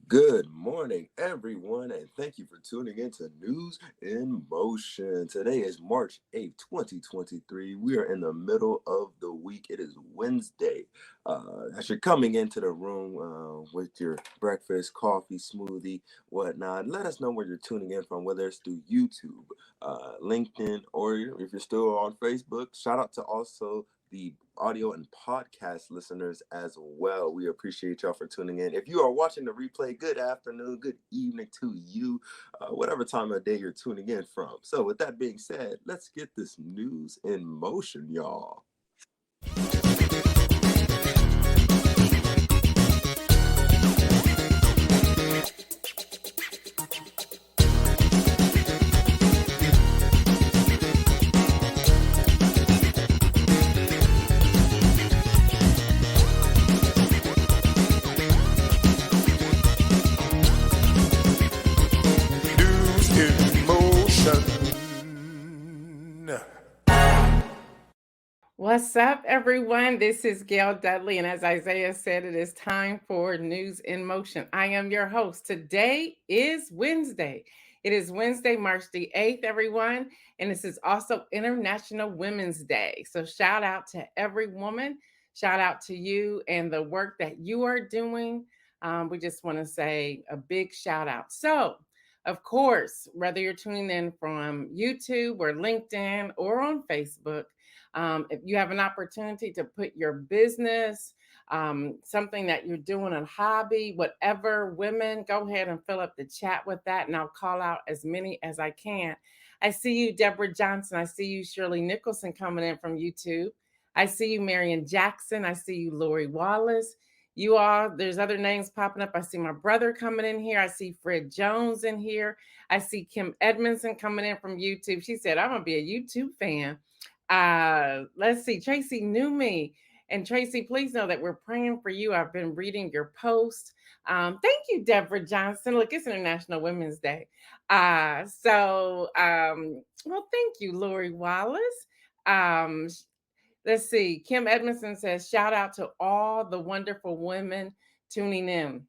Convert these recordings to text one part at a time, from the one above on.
Good morning, everyone, and thank you for tuning in to News in Motion. Today is March 8th, 2023. We are in the middle of the week. It is Wednesday. As you're coming into the room with your breakfast, coffee, smoothie, whatnot, let us know where you're tuning in from, whether it's through YouTube, LinkedIn, or if you're still on Facebook. Shout out to also the audio and podcast listeners as well. We appreciate y'all for tuning in. If you are watching the replay, good afternoon, good evening to you, whatever time of day you're tuning in from. So with that being said, let's get this news in motion, y'all. What's up, everyone? This is Gail Dudley, and as Isaiah said, it is time for News in Motion. I am your host. Today is Wednesday. It is Wednesday, March the 8th, everyone, and this is also International Women's Day. So shout out to every woman. Shout out to you and the work that you are doing. We just want to say a big shout out. So, of course, whether you're tuning in from YouTube or LinkedIn or on Facebook, if you have an opportunity to put your business, something that you're doing, a hobby, whatever, women, go ahead and fill up the chat with that, and I'll call out as many as I can. I see you, Deborah Johnson. I see you, Shirley Nicholson, coming in from YouTube. I see you, Marion Jackson. I see you, Lori Wallace. You all, there's other names popping up. I see my brother coming in here. I see Fred Jones in here. I see Kim Edmondson coming in from YouTube. She said, I'm going to be a YouTube fan. Let's see. Tracy knew me. And Tracy, please know that we're praying for you. I've been reading your post. Thank you, Deborah Johnson. Look, it's International Women's Day. Well, thank you, Lori Wallace. Um, let's see. Kim Edmondson says, shout out to all the wonderful women tuning in.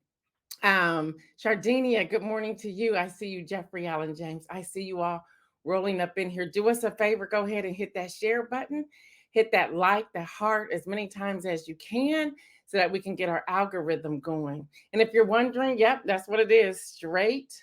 Shardinia, good morning to you. I see you, Jeffrey Allen James. I see you all rolling up in here. Do us a favor, go ahead and hit that share button, hit that like, that heart as many times as you can so that we can get our algorithm going. And if you're wondering, yep, that's what it is, straight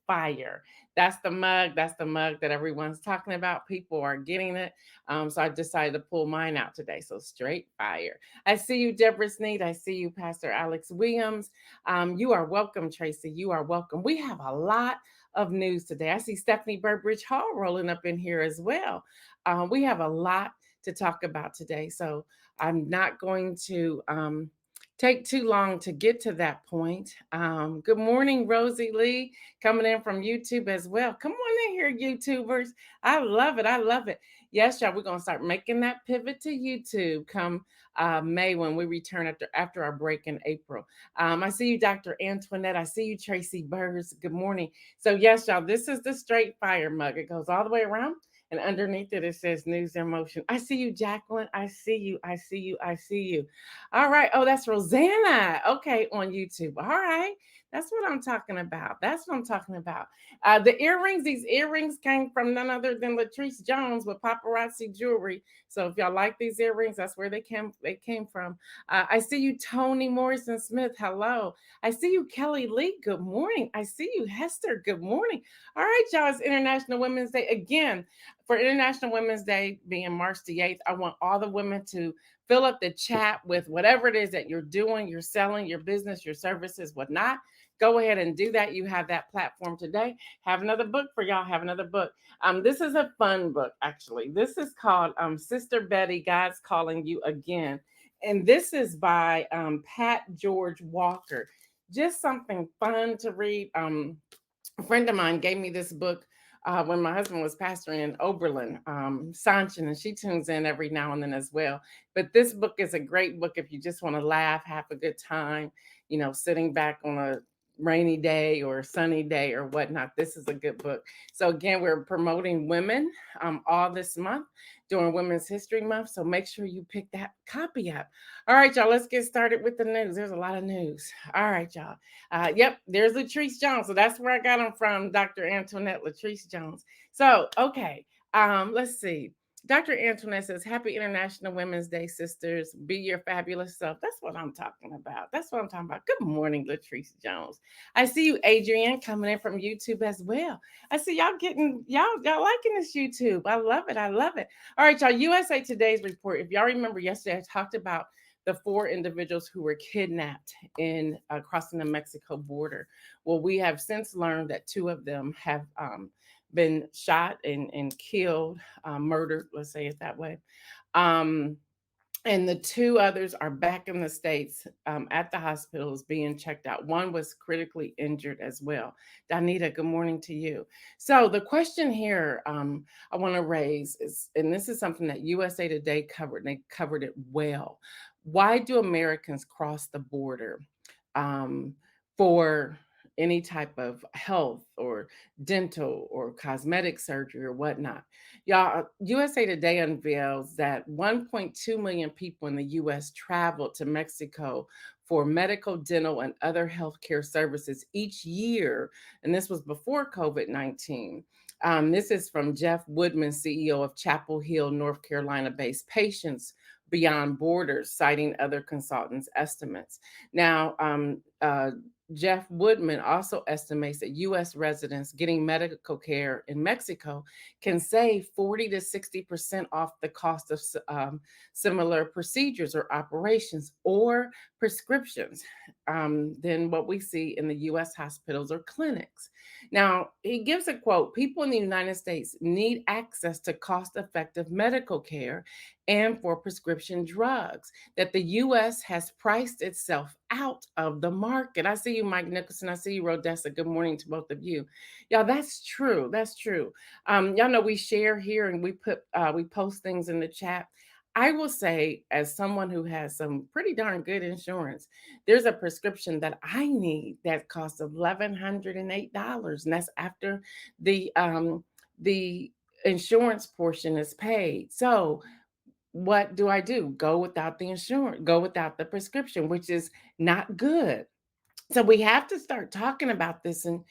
fire. That's the mug that everyone's talking about. People are getting it. So I decided to pull mine out today. So straight fire. I see you, Deborah Sneed. I see you, Pastor Alex Williams. You are welcome, Tracy. You are welcome. We have a lot of news today. I see Stephanie Burbridge Hall rolling up in here as well. We have a lot to talk about today. So I'm not going to take too long to get to that point. Good morning, Rosie Lee, coming in from YouTube as well. Come on in here, YouTubers. I love it. I love it. Yes, y'all, we're going to start making that pivot to YouTube come May when we return after our break in April. I see you, Dr. Antoinette. I see you, Tracy Burrs. Good morning. So yes, y'all, this is the straight fire mug. It goes all the way around. And underneath it says News in Motion. I see you, Jacqueline. I see you. I see you. I see you. All right. Oh, that's Rosanna. Okay, on YouTube. All right. That's what I'm talking about. That's what I'm talking about. The earrings, these earrings came from none other than Latrice Jones with Paparazzi Jewelry. So if y'all like these earrings, that's where they came from. I see you, Tony Morrison Smith. Hello. I see you, Kelly Lee. Good morning. I see you, Hester. Good morning. All right, y'all. It's International Women's Day again. For International Women's Day being March the 8th, I want all the women to fill up the chat with whatever it is that you're doing, you're selling, your business, your services, whatnot. Go ahead and do that. You have that platform today. Have another book for y'all. Have another book. This is a fun book, actually. This is called Sister Betty, God's Calling You Again. And this is by Pat George Walker. Just something fun to read. A friend of mine gave me this book when my husband was pastoring in Oberlin, Sanchin, and she tunes in every now and then as well. But this book is a great book if you just want to laugh, have a good time, sitting back on a rainy day or sunny day or whatnot, this is a good book. So again, we're promoting women all this month during Women's History Month. So make sure you pick that copy up. All right, y'all, let's get started with the news. There's a lot of news. All right, y'all. Yep, there's Latrice Jones. So that's where I got them from, Dr. Antoinette Latrice Jones. So, okay, let's see. Dr. Antoinette says, Happy International Women's Day, sisters. Be your fabulous self. That's what I'm talking about. That's what I'm talking about. Good morning, Latrice Jones. I see you, Adrienne, coming in from YouTube as well. I see y'all getting, y'all liking this YouTube. I love it. I love it. All right, y'all, USA Today's report. If y'all remember yesterday, I talked about the 4 individuals who were kidnapped in crossing the Mexico border. Well, we have since learned that 2 of them have been shot and killed, murdered, let's say it that way. Um, and the 2 others are back in the States at the hospitals being checked out. One was critically injured as well. Donita, good morning to you. So, the question here I want to raise is, and this is something that USA Today covered, and they covered it well. Why do Americans cross the border um, for any type of health or dental or cosmetic surgery or whatnot? Y'all, USA Today unveils that 1.2 million people in the US traveled to Mexico for medical, dental, and other healthcare services each year. And this was before COVID-19. This is from Jeff Woodman, CEO of Chapel Hill, North Carolina based Patients Beyond Borders, citing other consultants' estimates. Now, Jeff Woodman also estimates that U.S. residents getting medical care in Mexico can save 40 to 60% off the cost of similar procedures or operations or prescriptions than what we see in the U.S. hospitals or clinics. Now, he gives a quote: People in the United States need access to cost effective medical care and for prescription drugs that the U.S. has priced itself out of the market. I see you, Mike Nicholson. I see you, Rodessa. Good morning to both of you. Y'all, that's true. That's true. Y'all know we share here and we post things in the chat. I will say, as someone who has some pretty darn good insurance, there's a prescription that I need that costs $1,108, and that's after the insurance portion is paid. So what do I do? Go without the insurance, go without the prescription, which is not good. So we have to start talking about this, and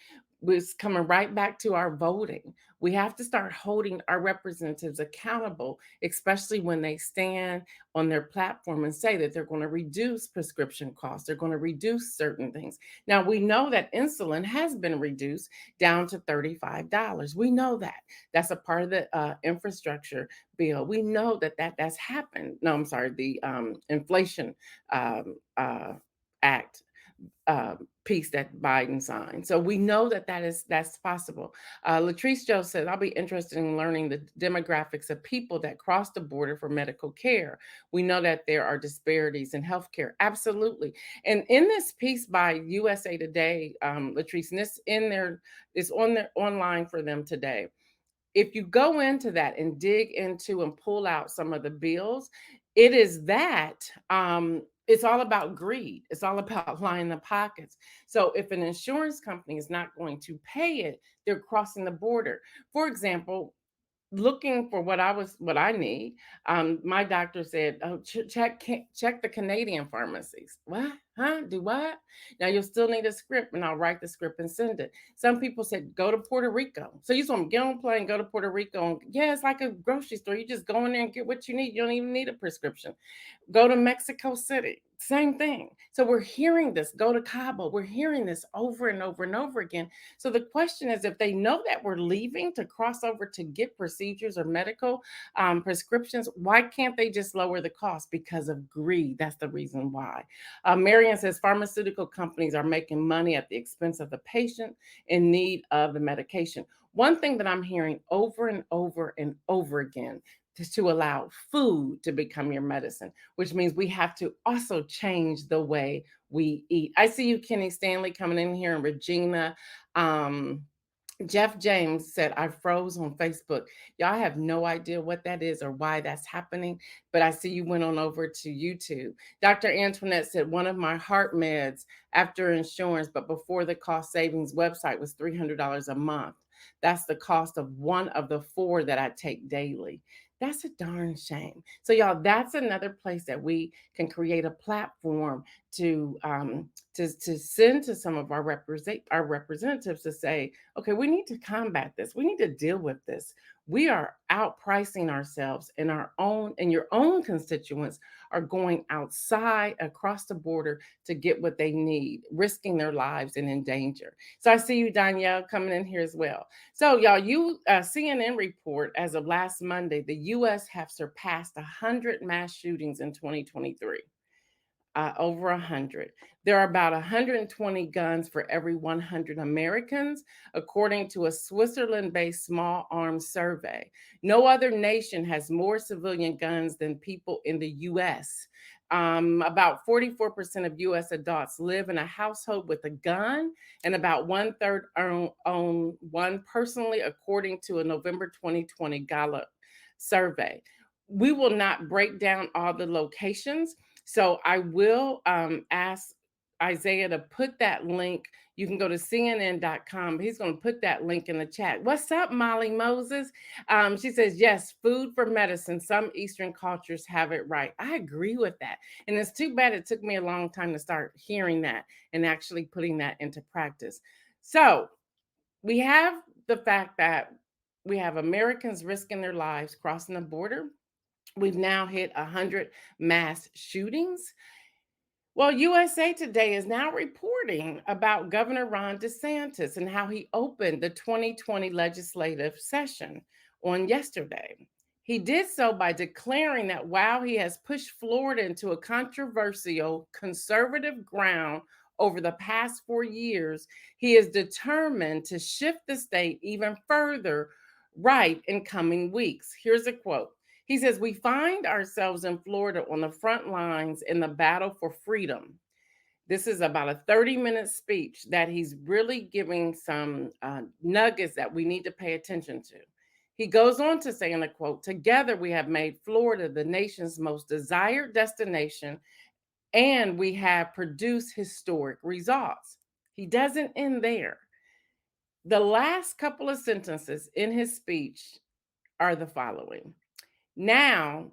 it's coming right back to our voting. We have to start holding our representatives accountable, especially when they stand on their platform and say that they're going to reduce prescription costs, they're going to reduce certain things. Now, we know that insulin has been reduced down to $35. We know that. That's a part of the infrastructure bill. We know that's happened. No, I'm sorry, the Inflation Act piece that Biden signed. So we know that's possible. Latrice Joe said, I'll be interested in learning the demographics of people that cross the border for medical care. We know that there are disparities in healthcare. Absolutely. And in this piece by USA Today, Latrice, and this in there is on their online for them today. If you go into that and dig into and pull out some of the bills, it is that it's all about greed. It's all about lining the pockets. So if an insurance company is not going to pay it, they're crossing the border. For example, looking for what I need. My doctor said, "Oh, check the Canadian pharmacies." What? Huh? Do what? Now you'll still need a script, and I'll write the script and send it. Some people said go to Puerto Rico, so you just want to get on a plane, go to Puerto Rico, and yeah, it's like a grocery store. You just go in there and get what you need. You don't even need a prescription. Go to Mexico City, same thing. So we're hearing this. Go to Cabo. We're hearing this over and over and over again. So the question is, if they know that we're leaving to cross over to get procedures or medical prescriptions, why can't they just lower the cost? Because of greed. That's the reason why. Marion says pharmaceutical companies are making money at the expense of the patient in need of the medication. One thing that I'm hearing over and over and over again is to allow food to become your medicine, which means we have to also change the way we eat. I see you, Kenny Stanley, coming in here, and Regina. Um, Jeff James said, I froze on Facebook. Y'all have no idea what that is or why that's happening, but I see you went on over to YouTube. Dr. Antoinette said, one of my heart meds after insurance, but before the cost savings website was $300 a month. That's the cost of one of the four that I take daily. That's a darn shame. So, y'all, that's another place that we can create a platform to to send to some of our representatives to say, okay, we need to combat this. We need to deal with this. We are outpricing ourselves, and your own constituents are going outside across the border to get what they need, risking their lives and in danger. So I see you, Danielle, coming in here as well. So y'all, CNN report as of last Monday, the U.S. have surpassed 100 mass shootings in 2023. Over 100. There are about 120 guns for every 100 Americans, according to a Switzerland based small arms survey. No other nation has more civilian guns than people in the US. About 44% of US adults live in a household with a gun, and about one third own one personally, according to a November 2020 Gallup survey. We will not break down all the locations, so I will ask Isaiah to put that link. You can go to CNN.com. He's going to put that link in the chat. What's up, Molly Moses? She says, yes, food for medicine. Some Eastern cultures have it right. I agree with that. And it's too bad it took me a long time to start hearing that and actually putting that into practice. So we have the fact that we have Americans risking their lives crossing the border. We've now hit 100 mass shootings. Well, USA Today is now reporting about Governor Ron DeSantis and how he opened the 2020 legislative session on yesterday. He did so by declaring that while he has pushed Florida into a controversial conservative ground over the past 4 years, he is determined to shift the state even further right in coming weeks. Here's a quote. He says, we find ourselves in Florida on the front lines in the battle for freedom. This is about a 30-minute speech that he's really giving some nuggets that we need to pay attention to. He goes on to say in a quote, together we have made Florida the nation's most desired destination, and we have produced historic results. He doesn't end there. The last couple of sentences in his speech are the following. Now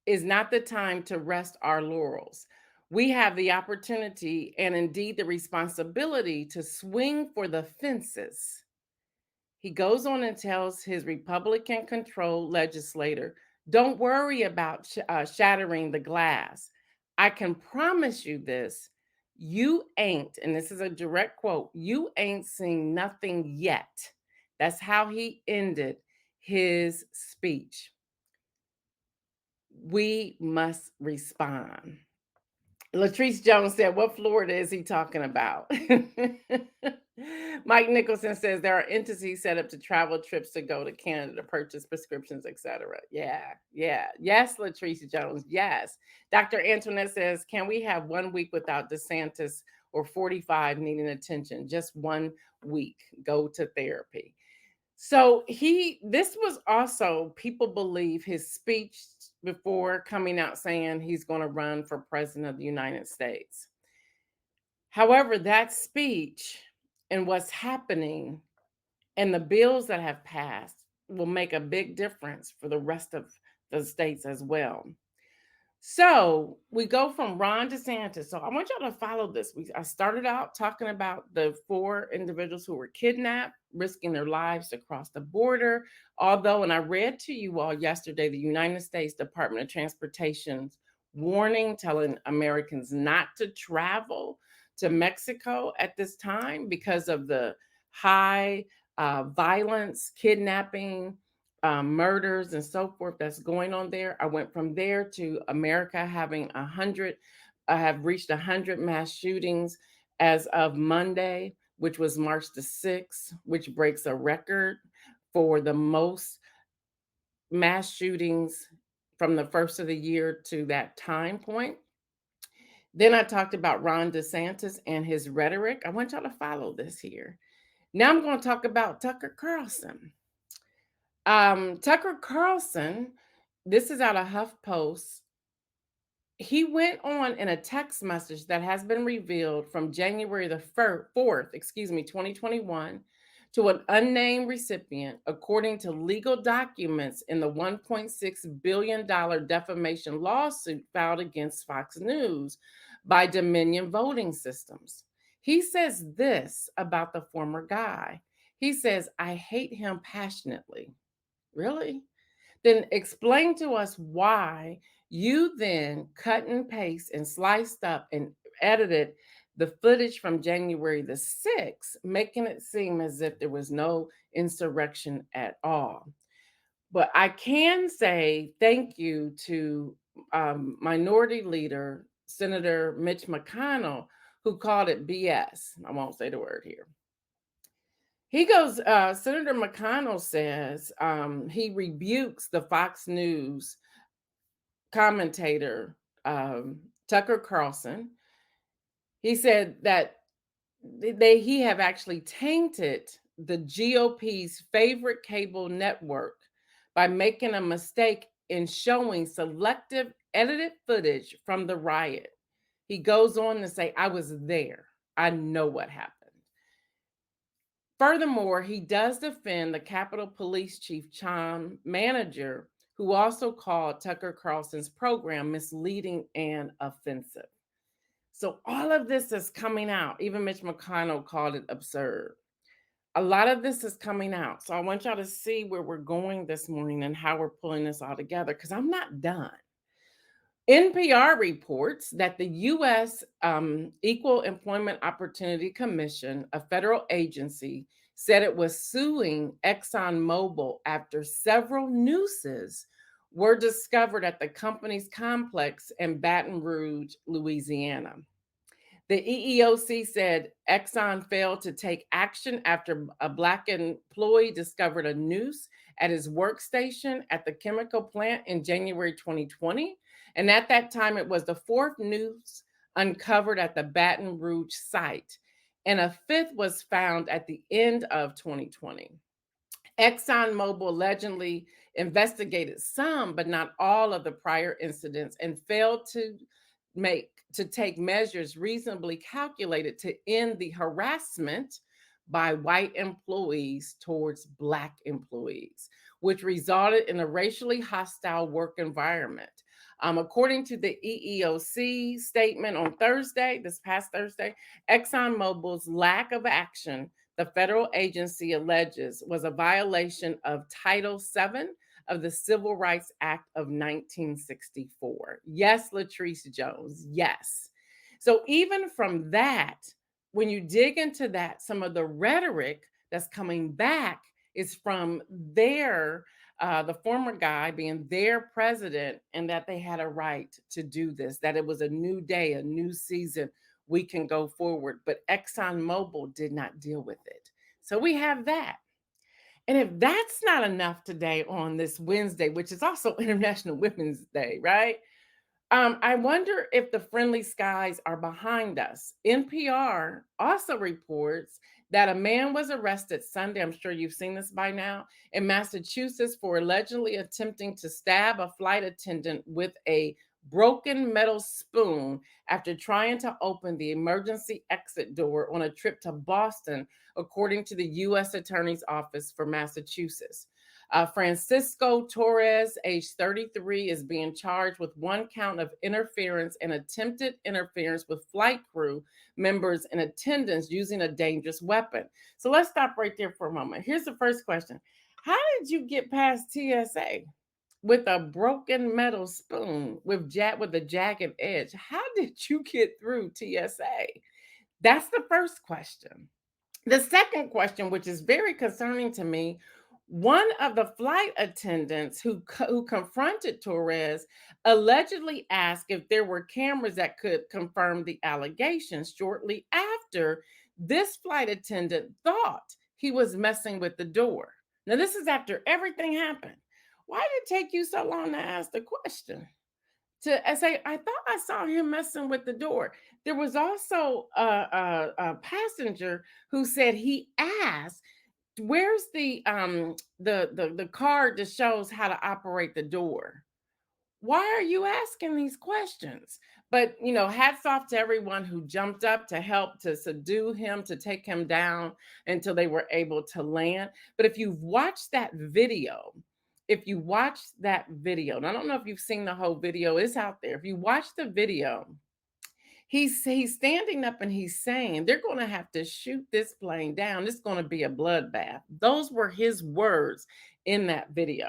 is not the time to rest our laurels. We have the opportunity and indeed the responsibility to swing for the fences. He goes on and tells his Republican controlled legislator, don't worry about shattering the glass. I can promise you this. You ain't, and this is a direct quote, you ain't seen nothing yet. That's how he ended his speech. We must respond. Latrice Jones said, what Florida is he talking about? Mike Nicholson says there are entities set up to travel trips to go to Canada to purchase prescriptions, etc. Yeah, yeah. Yes, Latrice Jones. Yes. Dr. Antoinette says, can we have 1 week without DeSantis or 45 needing attention? Just 1 week. Go to therapy. So this was also, people believe his speech before coming out saying he's going to run for president of the United States. However, that speech and what's happening and the bills that have passed will make a big difference for the rest of the states as well. So we go from Ron DeSantis. So I want y'all to follow this. I started out talking about the 4 individuals who were kidnapped, risking their lives to cross the border. Although, and I read to you all yesterday, the United States Department of Transportation's warning, telling Americans not to travel to Mexico at this time because of the high violence, kidnapping, murders and so forth that's going on there. I went from there to America having 100. I have reached 100 mass shootings as of Monday, which was March the 6th, which breaks a record for the most mass shootings from the first of the year to that time point. Then I talked about Ron DeSantis and his rhetoric. I want y'all to follow this here. Now I'm going to talk about Tucker Carlson. Tucker Carlson, this is out of HuffPost. He went on in a text message that has been revealed from January the 4th, 2021, to an unnamed recipient, according to legal documents in the $1.6 billion defamation lawsuit filed against Fox News by Dominion Voting Systems. He says this about the former guy. He says, "I hate him passionately." Really? Then explain to us why you then cut and paste and sliced up and edited the footage from January the 6th, making it seem as if there was no insurrection at all. But I can say thank you to Minority Leader Senator Mitch McConnell, who called it BS. I won't say the word here. He goes, Senator McConnell says he rebukes the Fox News commentator, Tucker Carlson. He said that he have actually tainted the GOP's favorite cable network by making a mistake in showing selective edited footage from the riot. He goes on to say, "I was there. I know what happened." Furthermore, he does defend the Capitol Police Chief Chom manager, who also called Tucker Carlson's program misleading and offensive. So all of this is coming out. Even Mitch McConnell called it absurd. A lot of this is coming out. So I want y'all to see where we're going this morning and how we're pulling this all together, because I'm not done. NPR reports that the U.S. Equal Employment Opportunity Commission, a federal agency, said it was suing ExxonMobil after several nooses were discovered at the company's complex in Baton Rouge, Louisiana. The EEOC said Exxon failed to take action after a Black employee discovered a noose at his workstation at the chemical plant in January 2020. And at that time, it was the fourth noose uncovered at the Baton Rouge site. And a fifth was found at the end of 2020. ExxonMobil allegedly investigated some, but not all of the prior incidents and failed to take measures reasonably calculated to end the harassment by white employees towards Black employees, which resulted in a racially hostile work environment. According to the EEOC statement on Thursday, this past Thursday, ExxonMobil's lack of action, the federal agency alleges, was a violation of Title VII of the Civil Rights Act of 1964. Yes, Latrice Jones, yes. So even from that, when you dig into that, some of the rhetoric that's coming back is from the former guy being their president, and that they had a right to do this, that it was a new day, a new season, we can go forward. But ExxonMobil did not deal with it. So we have that. And if that's not enough today on this Wednesday, which is also International Women's Day, right? I wonder if the friendly skies are behind us. NPR also reports that a man was arrested Sunday, I'm sure you've seen this by now, in Massachusetts for allegedly attempting to stab a flight attendant with a broken metal spoon after trying to open the emergency exit door on a trip to Boston, according to the U.S. Attorney's Office for Massachusetts. Francisco Torres, age 33, is being charged with one count of interference and attempted interference with flight crew members in attendance using a dangerous weapon. So let's stop right there for a moment. Here's the first question. How did you get past TSA with a broken metal spoon with a jagged edge? How did you get through TSA? That's the first question. The second question, which is very concerning to me, one of the flight attendants who confronted Torres allegedly asked if there were cameras that could confirm the allegations shortly after this flight attendant thought he was messing with the door. Now, this is after everything happened. Why did it take you so long to ask the question? to say, I thought I saw him messing with the door. There was also a passenger who said he asked, "Where's the card that shows how to operate the door?" Why are you asking these questions? But, hats off to everyone who jumped up to help to subdue him, to take him down until they were able to land. But if you watch that video, and I don't know if you've seen the whole video, it's out there. If you watch the video, he's standing up and he's saying they're going to have to shoot this plane down. It's going to be a bloodbath. Those were his words in that video.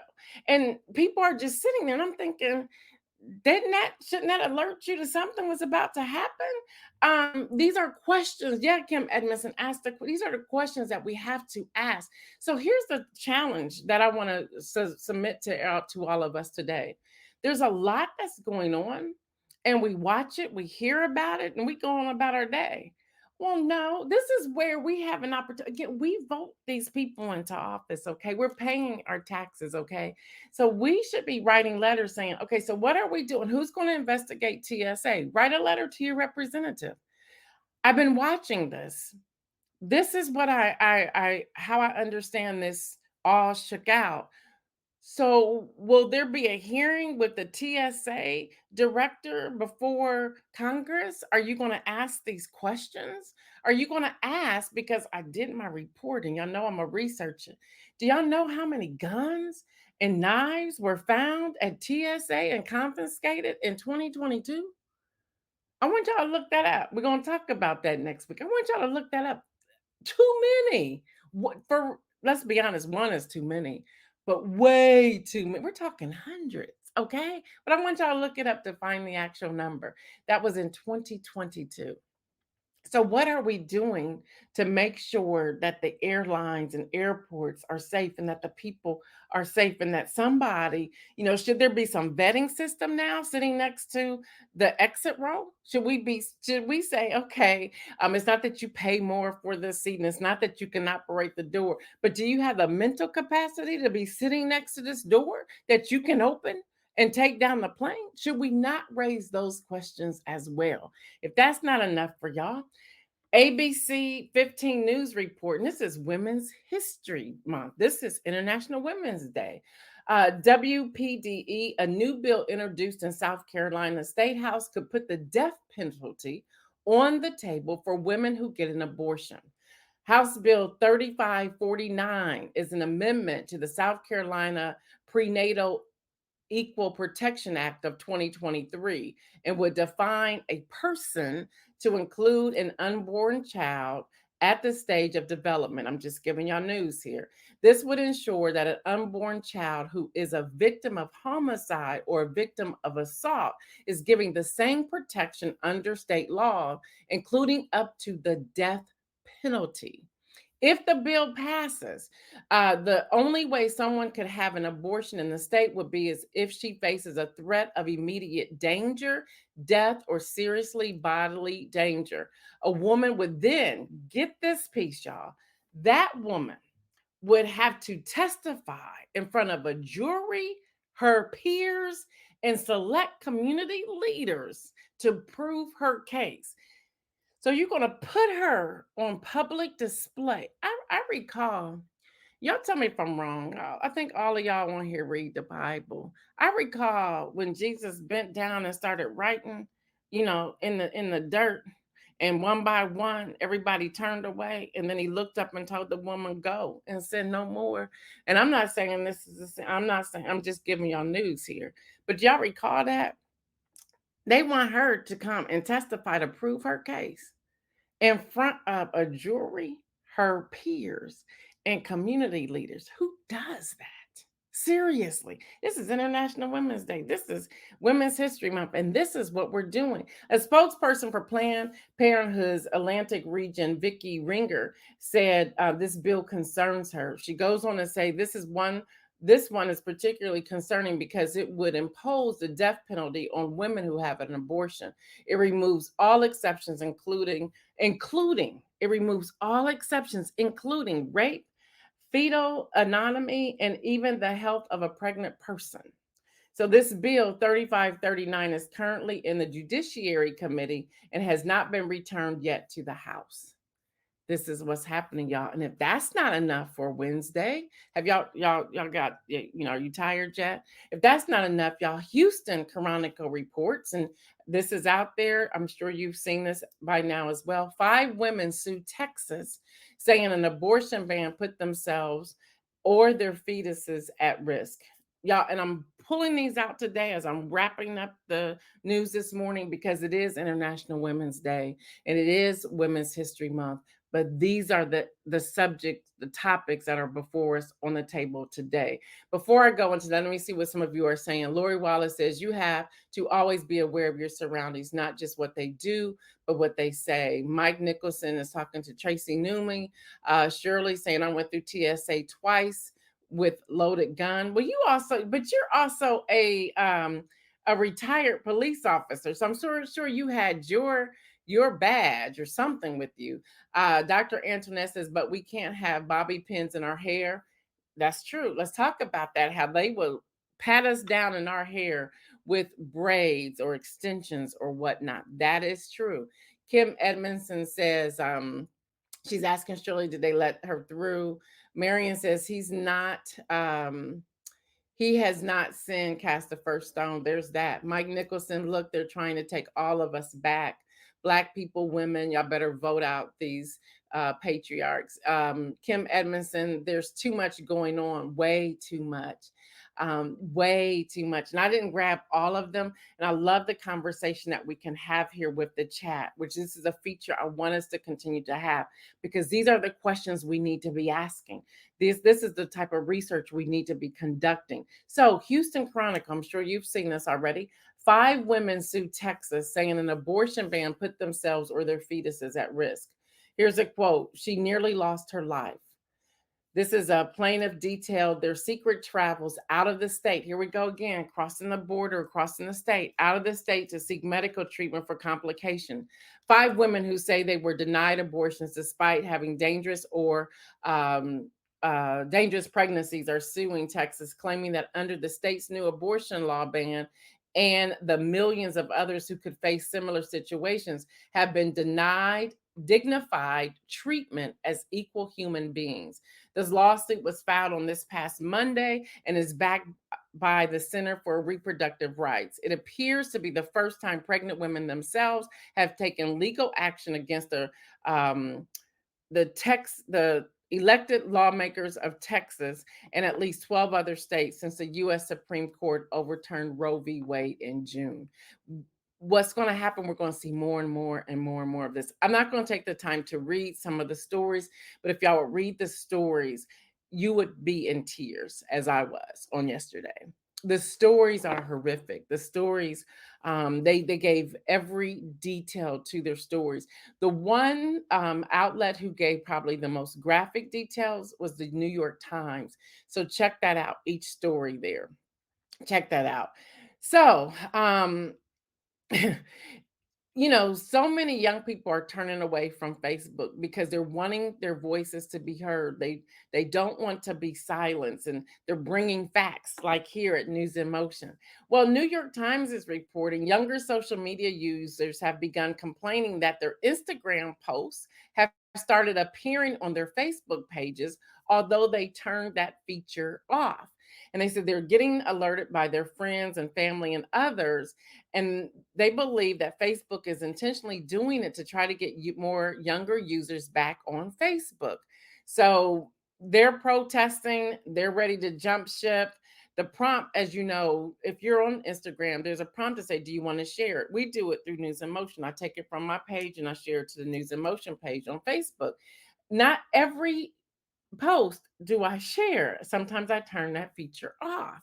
And people are just sitting there, and I'm thinking, shouldn't that alert you to something was about to happen? These are questions. Yeah, Kim Edmondson asked these are the questions that we have to ask. So here's the challenge that I want to submit to all of us today. There's a lot that's going on, and we watch it, we hear about it, and we go on about our day. Well, no, this is where we have an opportunity. Again, we vote these people into office, okay? We're paying our taxes, okay? So we should be writing letters saying, okay, so what are we doing? Who's going to investigate TSA? Write a letter to your representative. I've been watching this. This is what how I understand this all shook out. So, will there be a hearing with the TSA director before Congress? Are you going to ask these questions? Are you going to ask? Because I did my reporting, y'all know I'm a researcher. Do y'all know how many guns and knives were found at TSA and confiscated in 2022? I want y'all to look that up. We're going to talk about that next week. I want y'all to look that up. Too many. What for? Let's be honest, one is too many, but way too many. We're talking hundreds, okay? But I want y'all to look it up to find the actual number. That was in 2022. So, what are we doing to make sure that the airlines and airports are safe and that the people are safe and that somebody, should there be some vetting system now sitting next to the exit row? Should we say, okay, it's not that you pay more for this seat and it's not that you can operate the door, but do you have the mental capacity to be sitting next to this door that you can open and take down the plane? Should we not raise those questions as well? If that's not enough for y'all, ABC 15 News report, and this is Women's History Month. This is International Women's Day. WPDE, a new bill introduced in South Carolina State House could put the death penalty on the table for women who get an abortion. House Bill 3549 is an amendment to the South Carolina Prenatal Equal Protection Act of 2023 and would define a person to include an unborn child at the stage of development. I'm just giving y'all news here. This would ensure that an unborn child who is a victim of homicide or a victim of assault is giving the same protection under state law, including up to the death penalty. If the bill passes, the only way someone could have an abortion in the state would be as if she faces a threat of immediate danger, death, or seriously bodily danger. A woman would then get this piece, y'all. That woman would have to testify in front of a jury, her peers, and select community leaders to prove her case. So you're going to put her on public display. I recall, y'all tell me if I'm wrong. I think all of y'all want to hear read the Bible. I recall when Jesus bent down and started writing, in the dirt, and one by one, everybody turned away, and then he looked up and told the woman, "Go," and said, "No more." And I'm not saying this is. I'm not saying. I'm just giving y'all news here. But y'all recall that they want her to come and testify to prove her case in front of a jury, her peers, and community leaders. Who does that? Seriously, this is International Women's Day. This is Women's History Month, and this is what we're doing. A spokesperson for Planned Parenthood's Atlantic region, Vicki Ringer, said this bill concerns her. She goes on to say this one is particularly concerning because it would impose the death penalty on women who have an abortion. It removes all exceptions, including rape, fetal anatomy, and even the health of a pregnant person. So this bill 3539 is currently in the Judiciary Committee and has not been returned yet to the House. This is what's happening, y'all. And if that's not enough for Wednesday, have y'all got, are you tired yet? If that's not enough, y'all, Houston Chronicle reports, and this is out there. I'm sure you've seen this by now as well. 5 women sued Texas, saying an abortion ban put themselves or their fetuses at risk. Y'all, and I'm pulling these out today as I'm wrapping up the news this morning because it is International Women's Day and it is Women's History Month. But these are the subjects, the topics that are before us on the table today. Before I go into that, let me see what some of you are saying. Lori Wallace says you have to always be aware of your surroundings, not just what they do, but what they say. Mike Nicholson is talking to Tracy Newman. Shirley saying I went through TSA twice with loaded gun. Well, but you're also a retired police officer, so I'm sure you had your badge or something with you. Dr. Antoinette says, but we can't have bobby pins in our hair. That's true. Let's talk about that. How they will pat us down in our hair with braids or extensions or whatnot. That is true. Kim Edmondson says, she's asking Shirley, did they let her through? Marion says he has not sinned, cast the first stone. There's that. Mike Nicholson, look, they're trying to take all of us back. Black people, women, y'all better vote out these patriarchs. Kim Edmondson, there's too much going on, way too much. Way too much. And I didn't grab all of them. And I love the conversation that we can have here with the chat, which this is a feature I want us to continue to have because these are the questions we need to be asking. This is the type of research we need to be conducting. So, Houston Chronicle, I'm sure you've seen this already. 5 women sued Texas, saying an abortion ban put themselves or their fetuses at risk. Here's a quote. She nearly lost her life. This is a plaintiff detailed their secret travels out of the state. Here we go again, crossing the border, crossing the state, out of the state to seek medical treatment for complication. 5 women who say they were denied abortions despite having um, dangerous pregnancies are suing Texas, claiming that under the state's new abortion law ban and the millions of others who could face similar situations have been denied dignified treatment as equal human beings. This lawsuit was filed on this past Monday and is backed by the Center for Reproductive Rights. It appears to be the first time pregnant women themselves have taken legal action against um, the elected lawmakers of Texas and at least 12 other states since the U.S. Supreme Court overturned Roe v. Wade in June. What's going to happen? We're going to see more and more and more and more of this. I'm not going to take the time to read some of the stories, but if y'all would read the stories, you would be in tears as I was on yesterday. The stories are horrific. The stories, they gave every detail to their stories. The one outlet who gave probably the most graphic details was the New York Times. So check that out. Each story there. Check that out. So so many young people are turning away from Facebook because they're wanting their voices to be heard. They don't want to be silenced, and they're bringing facts like here at News in Motion. Well, New York Times is reporting younger social media users have begun complaining that their Instagram posts have started appearing on their Facebook pages, although they turned that feature off. And they said they're getting alerted by their friends and family and others, and they believe that Facebook is intentionally doing it to try to get more younger users back on Facebook. So they're protesting, they're ready to jump ship. The prompt, as you know, if you're on Instagram, there's a prompt to say, do you want to share it? We do it through News in Motion. I take it from my page and I share it to the News in Motion page on Facebook. Not every post do I share. Sometimes I turn that feature off.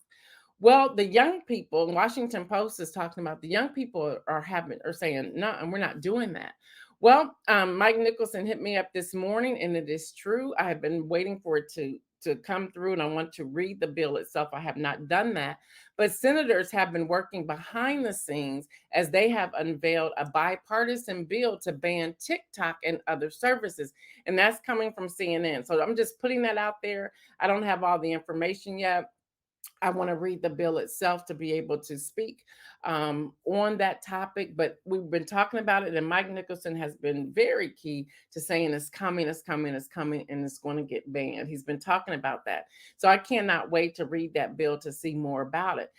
Well, the young people, Washington Post is talking about the young people are saying, no, and we're not doing that. Well, Mike Nicholson hit me up this morning, and it is true. I have been waiting for it to come through, and I want to read the bill itself. I have not done that, but senators have been working behind the scenes as they have unveiled a bipartisan bill to ban TikTok and other services, and that's coming from CNN. So I'm just putting that out there. I don't have all the information yet, I want to read the bill itself to be able to speak on that topic. But we've been talking about it, and Mike Nicholson has been very key to saying it's coming, it's coming, it's coming, and it's going to get banned. He's been talking about that. So I cannot wait to read that bill to see more about it.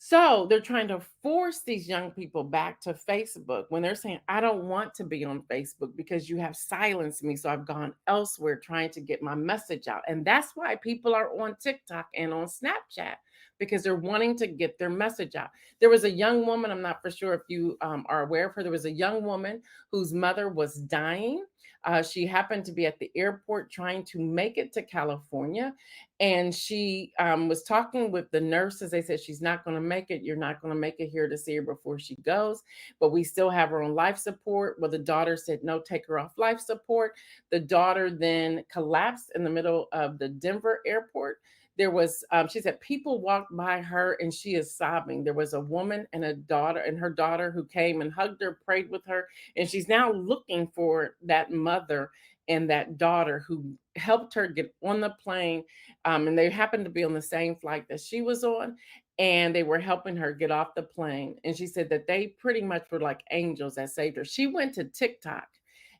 So they're trying to force these young people back to Facebook when they're saying, I don't want to be on Facebook because you have silenced me. So I've gone elsewhere trying to get my message out. And that's why people are on TikTok and on Snapchat because they're wanting to get their message out. There was a young woman, I'm not for sure if you are aware of her. There was a young woman whose mother was dying. She happened to be at the airport trying to make it to California, and she was talking with the nurses. They said she's not going to make it. You're not going to make it here to see her before she goes, but we still have her on life support. Well, the daughter said no, take her off life support. The daughter then collapsed in the middle of the Denver airport. There was she said people walked by her and she is sobbing. There was a woman and a daughter and her daughter who came and hugged her, prayed with her, and she's now looking for that mother and that daughter who helped her get on the plane. And they happened to be on the same flight that she was on, and they were helping her get off the plane. And she said that they pretty much were like angels that saved her. She went to TikTok,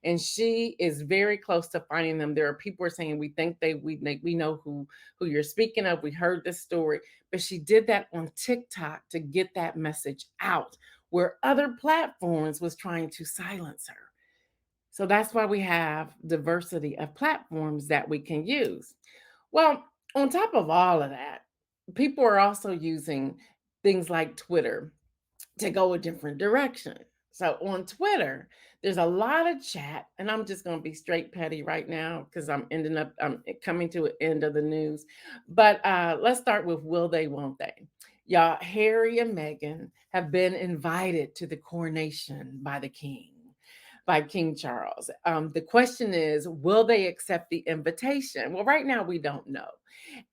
and she is very close to finding them. There are people who are saying we think we know who you're speaking of. We heard this story, but she did that on TikTok to get that message out, where other platforms was trying to silence her. So that's why we have diversity of platforms that we can use. Well, on top of all of that, people are also using things like Twitter to go a different direction. So on Twitter, there's a lot of chat, and I'm just going to be straight petty right now because I'm coming to an end of the news. But let's start with will they, won't they? Y'all, Harry and Meghan have been invited to the coronation by the king, by King Charles. The question is, will they accept the invitation? Well, right now we don't know.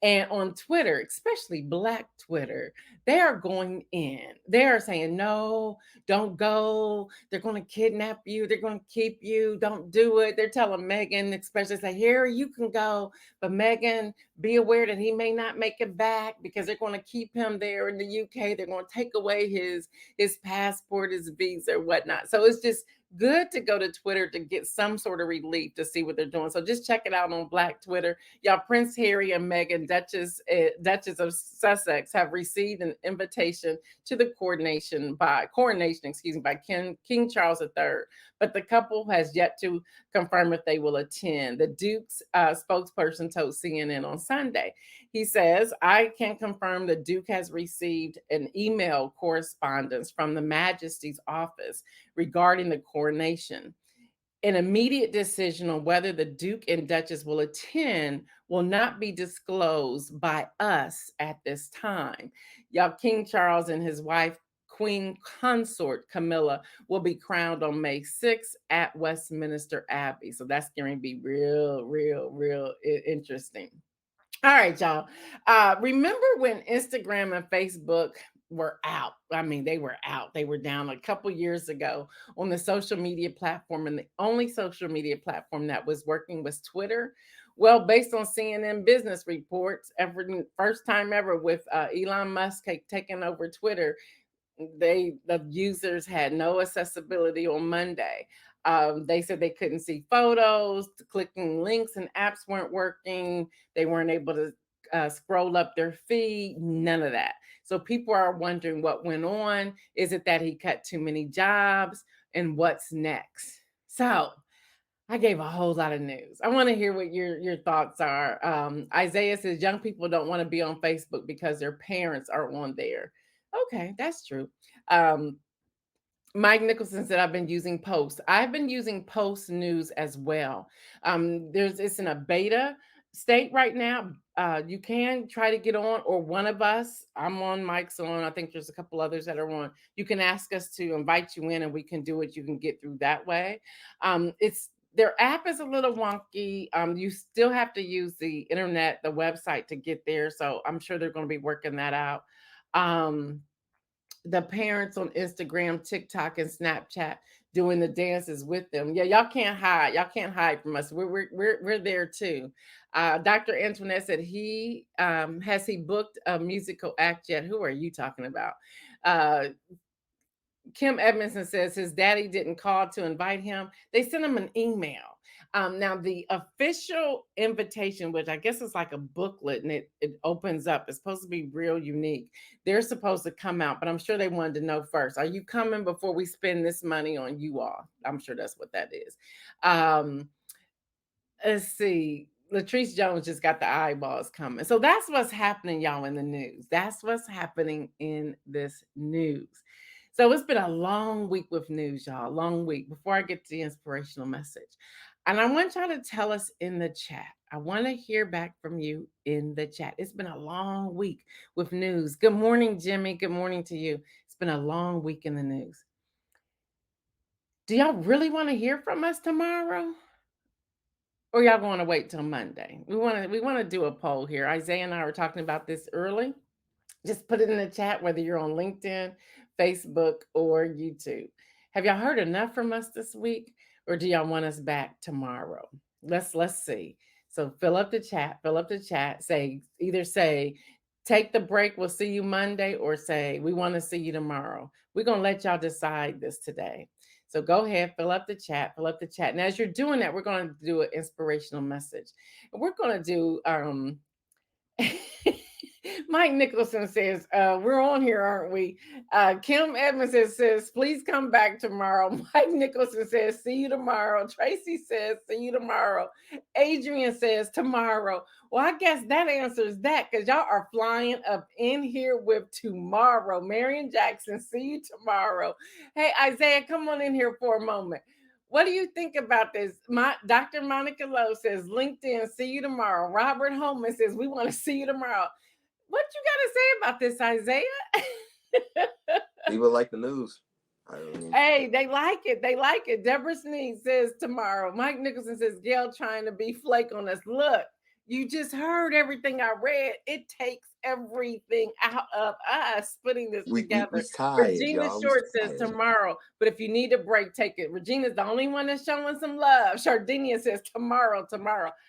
And on Twitter, especially Black Twitter, they are going in. They are saying, no, don't go. They're going to kidnap you. They're going to keep you. Don't do it. They're telling Megan, especially, say, here, you can go. But Megan, be aware that he may not make it back because they're going to keep him there in the UK. They're going to take away his passport, his visa, whatnot. So it's just good to go to Twitter to get some sort of relief to see what they're doing. So just check it out on Black Twitter. Y'all, Prince Harry and Meghan, Duchess of Sussex, have received an invitation to the coronation, by King Charles III. But the couple has yet to confirm if they will attend. The Duke's spokesperson told CNN on Sunday. He says, I can confirm the Duke has received an email correspondence from the Majesty's office regarding the coronation. An immediate decision on whether the Duke and Duchess will attend will not be disclosed by us at this time. Y'all, King Charles and his wife, Queen Consort Camilla, will be crowned on May 6th at Westminster Abbey. So that's going to be real, real, real interesting. All right, y'all. Remember when Instagram and Facebook were out? I mean, they were out. They were down a couple years ago on the social media platform, and the only social media platform that was working was Twitter. Well, based on CNN business reports, first time ever with Elon Musk taking over Twitter, the users had no accessibility on Monday. They said they couldn't see photos, clicking links and apps weren't working. They weren't able to scroll up their feed, none of that. So people are wondering what went on. Is it that he cut too many jobs? And what's next? So I gave a whole lot of news. I want to hear what your thoughts are. Isaiah says young people don't want to be on Facebook because their parents are on there. Okay, that's true. Um, Mike Nicholson said I've been using Post. I've been using Post News as well. It's in a beta state right now. You can try to get on, or one of us. I'm on. Mike's on. I think there's a couple others that are on. You can ask us to invite you in, and we can do it. You can get through that way. It's Their app is a little wonky. You still have to use the internet, the website to get there. So I'm sure they're going to be working that out. Um, the parents on Instagram, TikTok, and Snapchat doing the dances with them. Yeah, y'all can't hide. Y'all can't hide from us. We're there too. Dr. Antoinette said he has he booked a musical act yet? Who are you talking about? Uh, Kim Edmondson says his daddy didn't call to invite him. They sent him an email. Now, the official invitation, which I guess is like a booklet and it opens up, it's supposed to be real unique. They're supposed to come out, but I'm sure they wanted to know first, are you coming before we spend this money on you all? I'm sure that's what that is. Um, let's see. Latrice Jones just got the eyeballs coming. So that's what's happening, y'all, in the news. That's what's happening in this news. So it's been a long week with news, y'all. Long week before I get to the inspirational message. And I want y'all to tell us in the chat. I want to hear back from you in the chat. It's been a long week with news. Good morning, Jimmy. Good morning to you. It's been a long week in the news. Do y'all really want to hear from us tomorrow? Or y'all want to wait till Monday? We want to do a poll here. Isaiah and I were talking about this early. Just put it in the chat whether you're on LinkedIn, Facebook, or YouTube. Have y'all heard enough from us this week, or do y'all want us back tomorrow? Let's see. So fill up the chat. Fill up the chat. Say take the break. We'll see you Monday, or say we want to see you tomorrow. We're gonna let y'all decide this today. So go ahead, fill up the chat. Fill up the chat. And as you're doing that, we're going to do an inspirational message. And we're going to do Mike Nicholson says, we're on here, aren't we? Kim Edmondson says, please come back tomorrow. Mike Nicholson says, see you tomorrow. Tracy says, see you tomorrow. Adrian says, tomorrow. Well, I guess that answers that because y'all are flying up in here with tomorrow. Marion Jackson, see you tomorrow. Hey, Isaiah, come on in here for a moment. What do you think about this? Dr. Monica Lowe says, LinkedIn, see you tomorrow. Robert Holman says, we want to see you tomorrow. What you got to say about this, Isaiah? People like the news. Hey, they like it. They like it. Deborah Sneed says tomorrow. Mike Nicholson says, Gail trying to be flake on us. Look, you just heard everything I read. It takes everything out of us putting this We together. tired, Regina y'all. We Short says tired. tomorrow, but if you need a break, take it. Regina's the only one that's showing some love. Sardinia says tomorrow.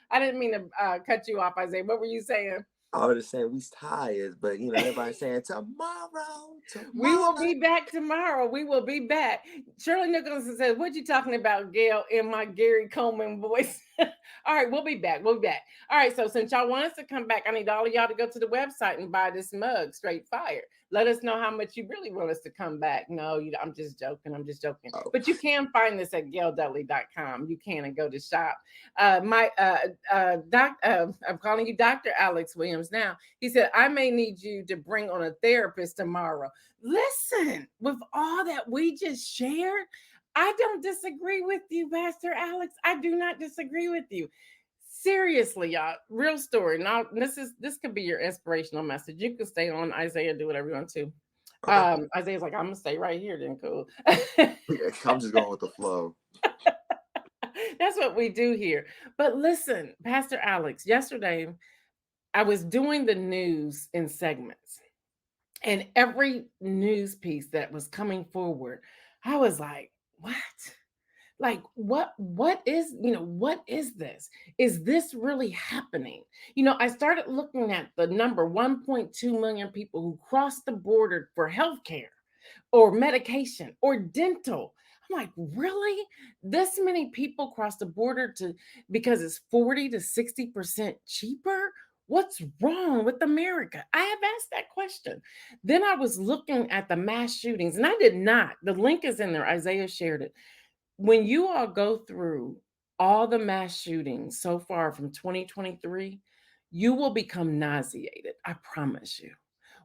I didn't mean to cut you off, Isaiah. What were you saying? I was just saying we tired, but everybody's saying tomorrow, We will tomorrow. be back tomorrow. We will be back. Shirley Nicholson says, what you talking about, Gail, in my Gary Coleman voice? All right, we'll be back. We'll be back. All right, so since y'all want us to come back, I need all of y'all to go to the website and buy this mug, Straight Fire. Let us know how much you really want us to come back. No, I'm just joking. I'm just joking. Oh, But you can find this at gaildudley.com. You can and go to shop. I'm calling you Dr. Alex Williams now. He said, I may need you to bring on a therapist tomorrow. Listen, with all that we just shared, I don't disagree with you, Pastor Alex. I do not disagree with you. Seriously, y'all, real story. Now, this could be your inspirational message. You can stay on, Isaiah, do whatever you want to. okay. Isaiah's like, I'm gonna stay right here, then cool. Yeah, I'm just going with the flow. That's what we do here. But listen, Pastor Alex, yesterday I was doing the news in segments. And every news piece that was coming forward, I was like, what? Like what is, what is this? Is this really happening? I started looking at the number 1.2 million people who crossed the border for healthcare or medication or dental. I'm like, really? This many people cross the border because it's 40 to 60% cheaper? What's wrong with America? I have asked that question. Then I was looking at the mass shootings, and I did not. The link is in there. Isaiah shared it. When you all go through all the mass shootings so far from 2023, you will become nauseated. I promise you.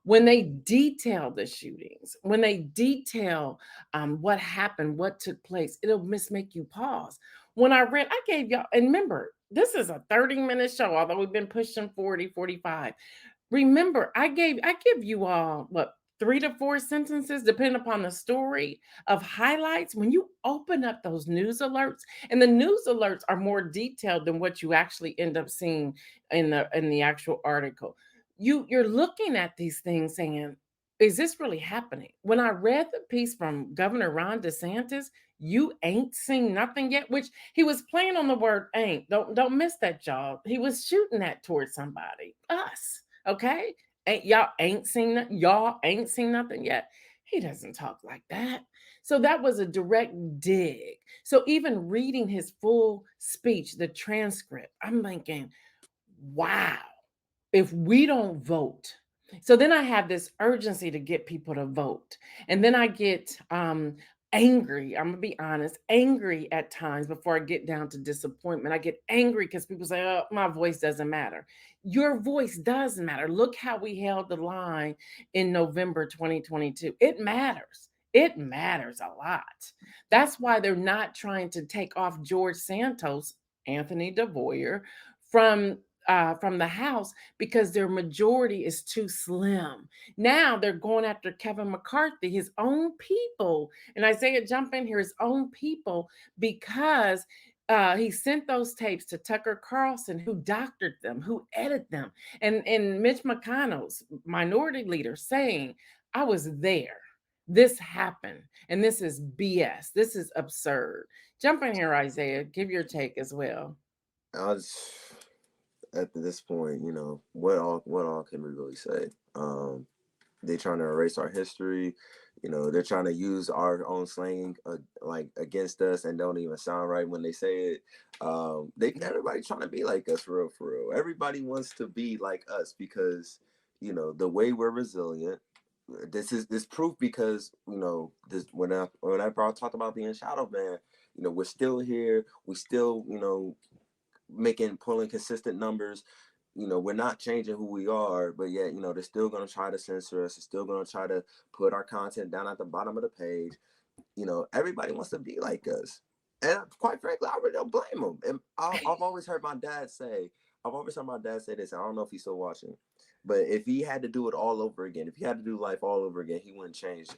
When they detail the shootings, when they detail what happened, what took place, it'll make you pause. When I read, I gave y'all, and remember, this is a 30-minute show, although we've been pushing 40, 45. Remember, I give you all what 3 to 4 sentences, depending upon the story, of highlights. When you open up those news alerts, and the news alerts are more detailed than what you actually end up seeing in the actual article. You're looking at these things saying, is this really happening? When I read the piece from Governor Ron DeSantis, You ain't seen nothing yet, which he was playing on the word ain't. Don't miss that, y'all. He was shooting that towards somebody, us. Okay, y'all ain't seen nothing yet. He doesn't talk like that. So that was a direct dig. So even reading his full speech, the transcript, I'm thinking, wow, if we don't vote. So then I have this urgency to get people to vote. And then I get angry. I'm going to be honest, angry at times before I get down to disappointment. I get angry because people say, oh, my voice doesn't matter. Your voice does matter. Look how we held the line in November 2022. It matters. It matters a lot. That's why they're not trying to take off George Santos, Anthony DeVoyer, from the House because their majority is too slim. Now they're going after Kevin McCarthy, his own people, and Isaiah jump in here, his own people, because he sent those tapes to Tucker Carlson, who doctored them, who edited them, and Mitch McConnell's minority leader saying, "I was there. This happened, and this is BS. This is absurd." Jump in here, Isaiah. Give your take as well. I was at this point, what all can we really say? They're trying to erase our history. They're trying to use our own slang like against us and don't even sound right when they say it. They Everybody trying to be like us, for real, for real. Everybody wants to be like us because the way we're resilient. This proof because this whenever I talked about being shadow man, we're still here. We still pulling consistent numbers. We're not changing who we are, but yet they're still going to try to censor us. They're still going to try to put our content down at the bottom of the page. Everybody wants to be like us, and quite frankly, I really don't blame them. And I've always heard my dad say, this. I don't know if he's still watching, but if he had to do it all over again, if he had to do life all over again, he wouldn't change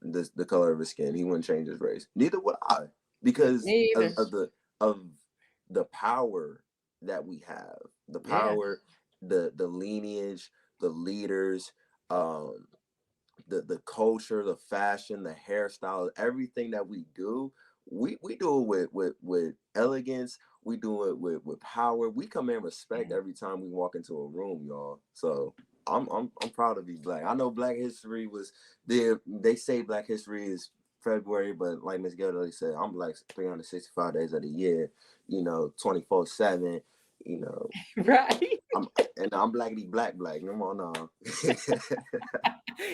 the color of his skin. He wouldn't change his race. Neither would I, because Me either. of the power that we have, the Yeah. power, the lineage, the leaders, um, the culture, the fashion, the hairstyle, everything that we do, we do it with elegance. We do it with power. We command respect every time we walk into a room, y'all. So I'm proud to be black. I know Black History was there. They say Black History is February, but like Miss Gail said, I'm black 365 days of the year. 24/7. You know, Right. I'm I'm blackity black black. Come on now.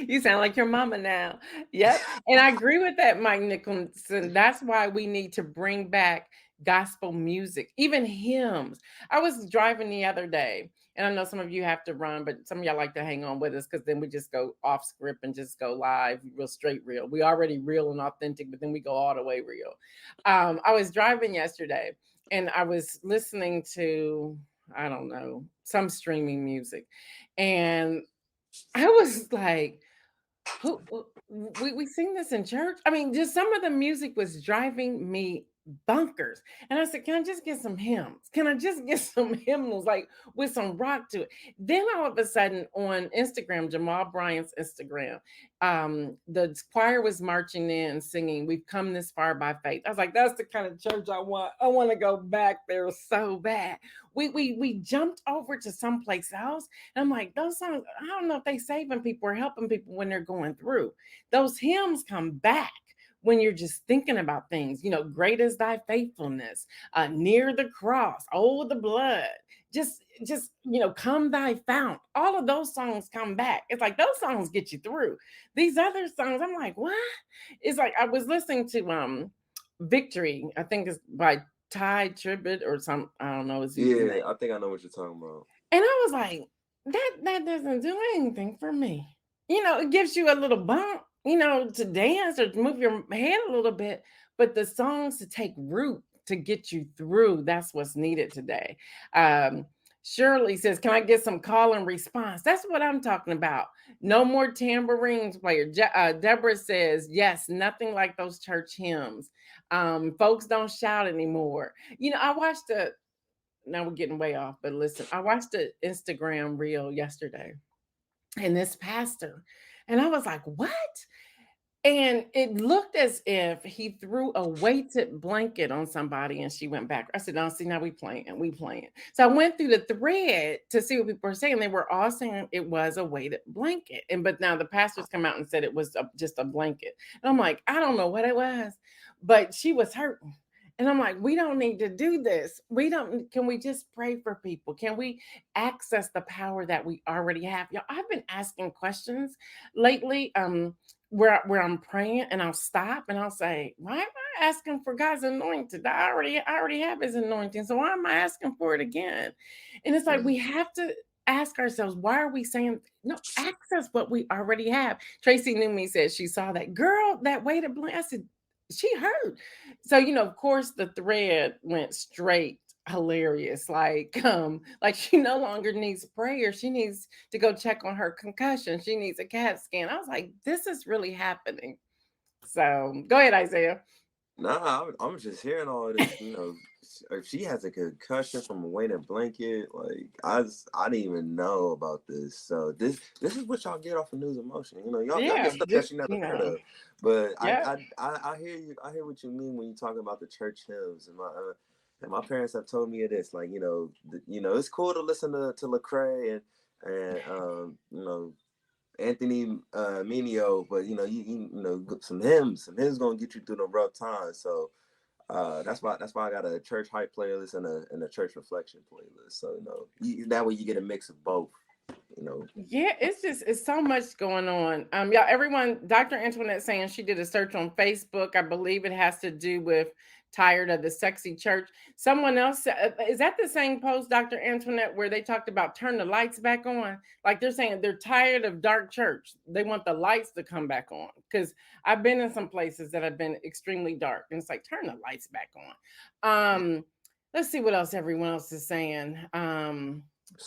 You sound like your mama now. Yep. And I agree with that, Mike Nicholson. That's why we need to bring back gospel music, even hymns. I was driving the other day, and I know some of you have to run, but some of y'all like to hang on with us because then we just go off script and just go live, real straight real. We already real and authentic, but then we go all the way real. I was driving yesterday and I was listening to, I don't know, some streaming music. And I was like, we sing this in church? I mean, just some of the music was driving me bonkers. And I said, can I just get some hymns? Can I just get some hymnals, like with some rock to it? Then all of a sudden on Instagram, Jamal Bryant's Instagram, the choir was marching in and singing, "We've come this far by faith." I was like, that's the kind of church I want. I want to go back there so bad. We jumped over to someplace else. And I'm like, those songs, I don't know if they saving people or helping people when they're going through. Those hymns come back when you're just thinking about things, great is thy faithfulness, near the cross, oh, the blood, come thy fount. All of those songs come back. It's like those songs get you through. These other songs, I'm like, what? It's like I was listening to Victory, I think it's by Ty Tribbett or some, I don't know his username. Yeah, I think I know what you're talking about. And I was like, that doesn't do anything for me. It gives you a little bump, to dance or to move your head a little bit, but the songs to take root to get you through, that's what's needed today. Um, Shirley says, can I get some call and response? That's what I'm talking about. No more tambourines player. Deborah says, yes, nothing like those church hymns. Folks don't shout anymore. I watched now we're getting way off, but listen, I watched an Instagram reel yesterday and this pastor, and I was like, what? And it looked as if he threw a weighted blanket on somebody and she went back. I said, "No, see, now we playing, we playing." So I went through the thread to see what people were saying. They were all saying it was a weighted blanket. And but now the pastors come out and said it was just a blanket. And I'm like, I don't know what it was, but she was hurting. And I'm like, we don't need to do this. We don't, can we just pray for people? Can we access the power that we already have? Y'all, I've been asking questions lately. Where I'm praying and I'll stop and I'll say, why am I asking for God's anointing? I already have his anointing. So why am I asking for it again? And it's like we have to ask ourselves, why are we saying no? Access what we already have. Tracy Newmy said she saw that girl that waited blank. I said, she heard. So, of course the thread went straight hilarious, like she no longer needs prayer, she needs to go check on her concussion, she needs a CAT scan. I was like, this is really happening. So go ahead, Isaiah. Nah, I'm just hearing all of this. If she has a concussion from a weighted blanket, like I didn't even know about this. So this is what y'all get off of News Emotion. Y'all get Yeah, stuff that just you never heard of. But yeah. I hear you. I hear what you mean when you talk about the church hymns, and my parents have told me this. Like it's cool to listen to Lecrae and Anthony Minio, but some hymns gonna get you through the rough times. So that's why I got a church hype playlist and a church reflection playlist. So that way you get a mix of both. You know, Yeah, it's so much going on. Y'all, everyone, Dr. Antoinette saying she did a search on Facebook. I believe it has to do with tired of the sexy church. Someone else is that the same post, Dr. Antoinette, where they talked about turn the lights back on? Like they're saying they're tired of dark church. They want the lights to come back on. Because I've been in some places that have been extremely dark, and it's like turn the lights back on. Let's see what else everyone else is saying.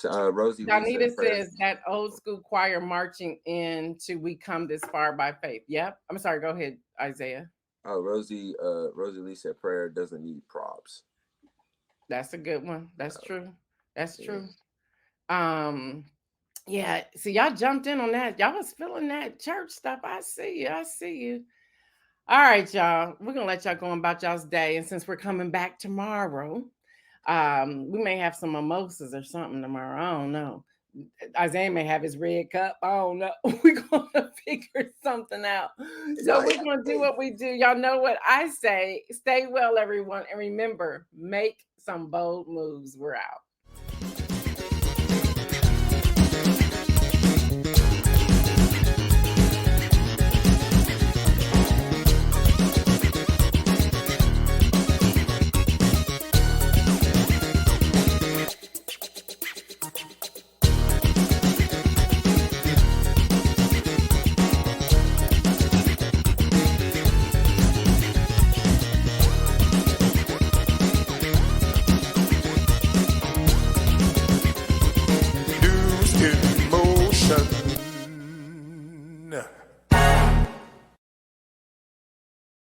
Rosie Lee Donita said prayer. says that old school choir marching in to "We Come This Far by Faith." Yep. I'm sorry. Go ahead, Isaiah. Rosie Lee said prayer doesn't need props. That's a good one. That's true. That's Yeah. true. Um, yeah. See, y'all jumped in on that. Y'all was feeling that church stuff. I see you. I see you. All right, y'all. We're gonna let y'all go on about y'all's day. And since we're coming back tomorrow, we may have some mimosas or something tomorrow. I don't know. Isaiah may have his red cup. I don't know. We're gonna figure something out. So Yeah, we're gonna do hey, what we do. Y'all know what I say. Stay well, everyone, and remember, make some bold moves. We're out.